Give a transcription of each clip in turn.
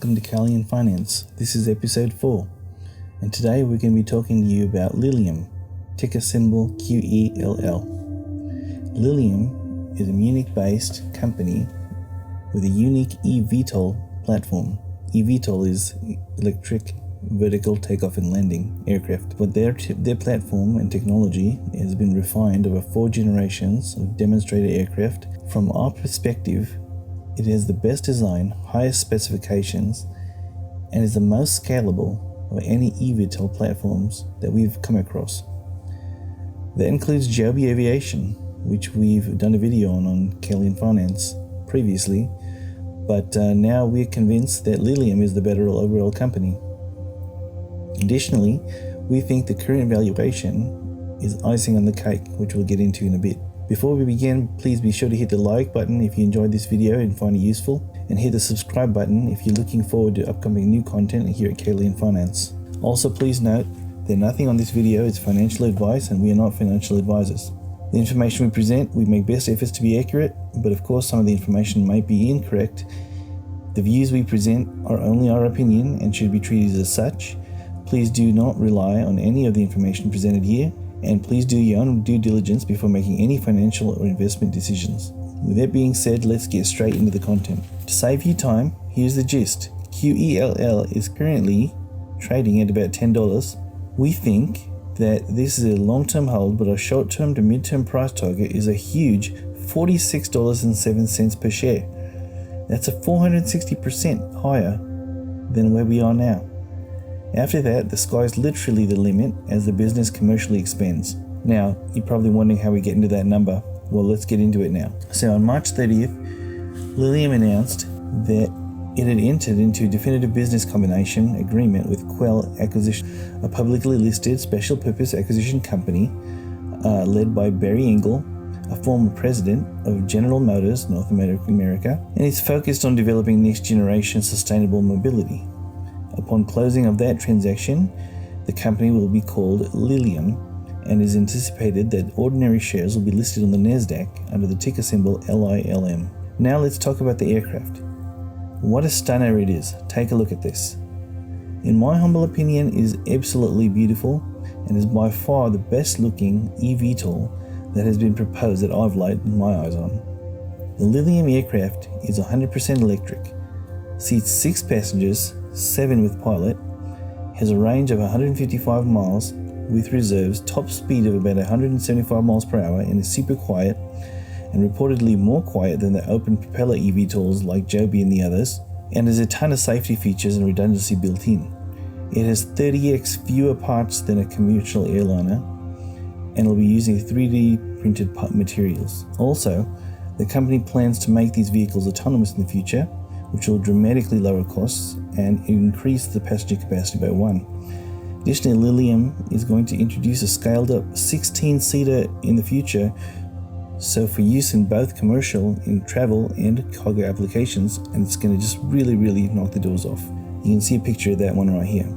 Welcome to Kalien.Finance. This is episode 4, and today we're going to be talking to you about Lilium, ticker symbol QELL. Lilium is a Munich-based company with a unique eVTOL platform. eVTOL is electric vertical takeoff and landing aircraft, but their platform and technology has been refined over 4 generations of demonstrator aircraft. From our perspective, it has the best design, highest specifications, and is the most scalable of any eVTOL platforms that we've come across. That includes Joby Aviation, which we've done a video on Kalien.Finance previously, but now we're convinced that Lilium is the better overall company. Additionally, we think the current valuation is icing on the cake, which we'll get into in a bit. Before we begin, please be sure to hit the like button if you enjoyed this video and find it useful, and hit the subscribe button if you're looking forward to upcoming new content here at Kalien.Finance. Also, please note that nothing on this video is financial advice and we are not financial advisors. The information we present, we make best efforts to be accurate, but of course some of the information might be incorrect. The views we present are only our opinion and should be treated as such. Please do not rely on any of the information presented here, and please do your own due diligence before making any financial or investment decisions. With that being said, let's get straight into the content. To save you time, here's the gist. QELL is currently trading at about $10. We think that this is a long-term hold, but our short-term to mid-term price target is a huge $46.07 per share. That's a 460% higher than where we are now. After that, the sky's literally the limit as the business commercially expands. Now, you're probably wondering how we get into that number. Well, let's get into it now. So on March 30th, Lilium announced that it had entered into a definitive business combination agreement with QELL Acquisition, a publicly listed special purpose acquisition company led by Barry Engle, a former president of General Motors North America, and is focused on developing next generation sustainable mobility. Upon closing of that transaction, the company will be called Lilium, and is anticipated that ordinary shares will be listed on the Nasdaq under the ticker symbol LILM. Now let's talk about the aircraft. What a stunner it is. Take a look at this. In my humble opinion, it is absolutely beautiful and is by far the best looking eVTOL that has been proposed that I've laid my eyes on. The Lilium aircraft is 100% electric, seats 6 passengers, 7 with pilot, has a range of 155 miles with reserves, top speed of about 175 miles per hour, and is super quiet and reportedly more quiet than the open propeller eVTOLs like Joby and the others, and has a ton of safety features and redundancy built in. It has 30x fewer parts than a commercial airliner and will be using 3D printed materials. Also, the company plans to make these vehicles autonomous in the future, which will dramatically lower costs and increase the passenger capacity by 1. Additionally, Lilium is going to introduce a scaled up 16-seater in the future, so for use in both commercial, in travel and cargo applications, and it's going to just really knock the doors off. You can see a picture of that one right here.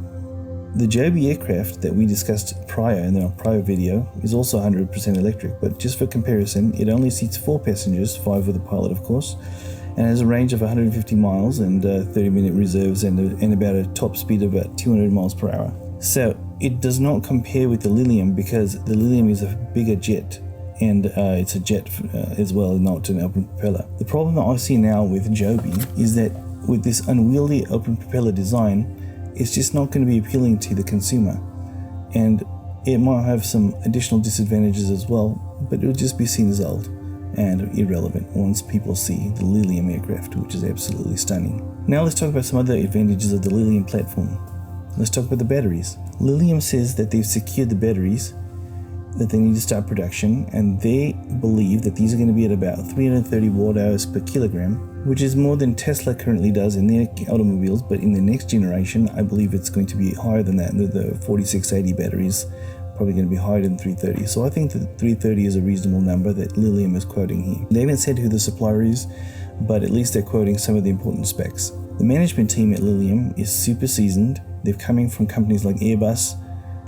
The Joby aircraft that we discussed prior in our prior video is also 100% electric, but just for comparison, it only seats 4 passengers, 5 with a pilot of course, and has a range of 150 miles and 30-minute reserves and about a top speed of about 200 miles per hour. So it does not compare with the Lilium because the Lilium is a bigger jet, and it's a jet as well, not an open propeller. The problem that I see now with Joby is that with this unwieldy open propeller design, it's just not going to be appealing to the consumer, and it might have some additional disadvantages as well, but it'll just be seen as old and irrelevant once people see the Lilium aircraft, which is absolutely stunning. Now let's talk about some other advantages of the Lilium platform. Let's talk about the batteries. Lilium says that they've secured the batteries that they need to start production, and they believe that these are going to be at about 330 watt hours per kilogram, which is more than Tesla currently does in their automobiles, but in the next generation I believe it's going to be higher than that. The 4680 batteries probably going to be higher than 330. So I think that 330 is a reasonable number that Lilium is quoting here. They haven't said who the supplier is, but at least they're quoting some of the important specs. The management team at Lilium is super seasoned. They're coming from companies like Airbus,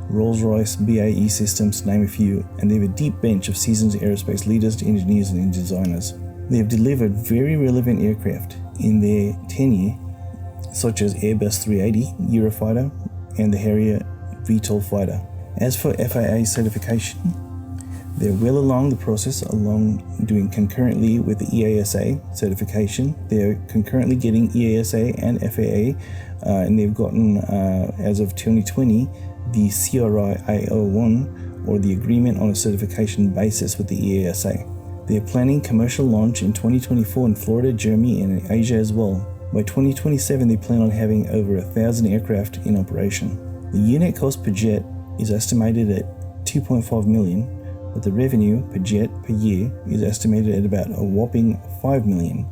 Rolls-Royce, BAE Systems, to name a few, and they have a deep bench of seasoned aerospace leaders, engineers and designers. They have delivered very relevant aircraft in their tenure such as Airbus 380 Eurofighter and the Harrier VTOL fighter. As for FAA certification, they're well along the process, doing concurrently with the EASA certification. They're concurrently getting EASA and FAA, and they've gotten, as of 2020, the CRI-IO1, or the Agreement on a Certification Basis with the EASA. They're planning commercial launch in 2024 in Florida, Germany, and in Asia as well. By 2027, they plan on having over 1,000 aircraft in operation. The unit cost per jet is estimated at $2.5 million, but the revenue per jet per year is estimated at about a whopping $5 million.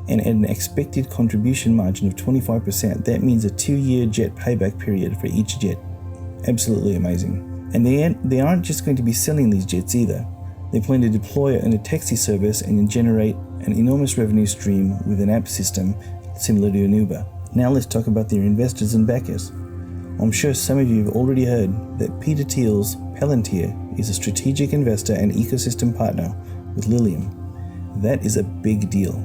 And at an expected contribution margin of 25%, that means a 2-year jet payback period for each jet. Absolutely amazing. And they aren't just going to be selling these jets either. They plan to deploy it in a taxi service and generate an enormous revenue stream with an app system similar to an Uber. Now let's talk about their investors and backers. I'm sure some of you have already heard that Peter Thiel's Palantir is a strategic investor and ecosystem partner with Lilium. That is a big deal.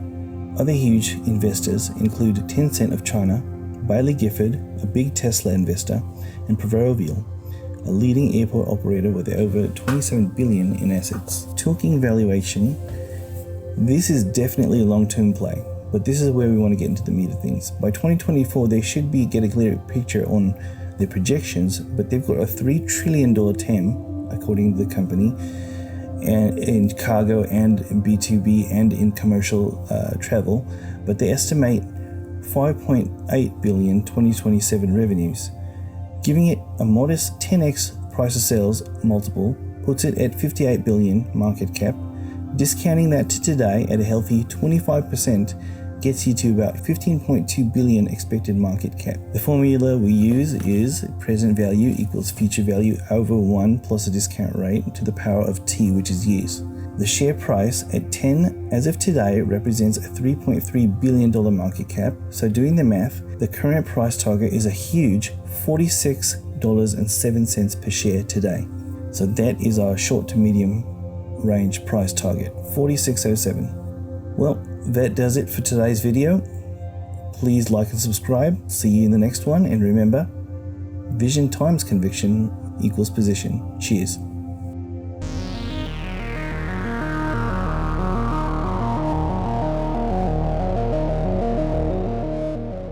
Other huge investors include Tencent of China, Baillie Gifford, a big Tesla investor, and Proverbial, a leading airport operator with over $27 billion in assets. Talking valuation, this is definitely a long-term play, but this is where we want to get into the meat of things. By 2024, they should get a clear picture on their projections, but they've got a $3 trillion TAM, according to the company, and in cargo and B2B and in commercial travel, but they estimate 5.8 billion 2027 revenues. Giving it a modest 10x price of sales multiple puts it at 58 billion market cap. Discounting that to today at a healthy 25% gets you to about 15.2 billion expected market cap. The formula we use is present value equals future value over 1 plus a discount rate to the power of t, which is years. The share price at 10 as of today represents a $3.3 billion market cap, so doing the math, the current price target is a huge $46.07 per share today. So that is our short to medium range price target, $46.07. Well, that does it for today's video. Please like and subscribe. See you in the next one, and remember, vision times conviction equals position. Cheers.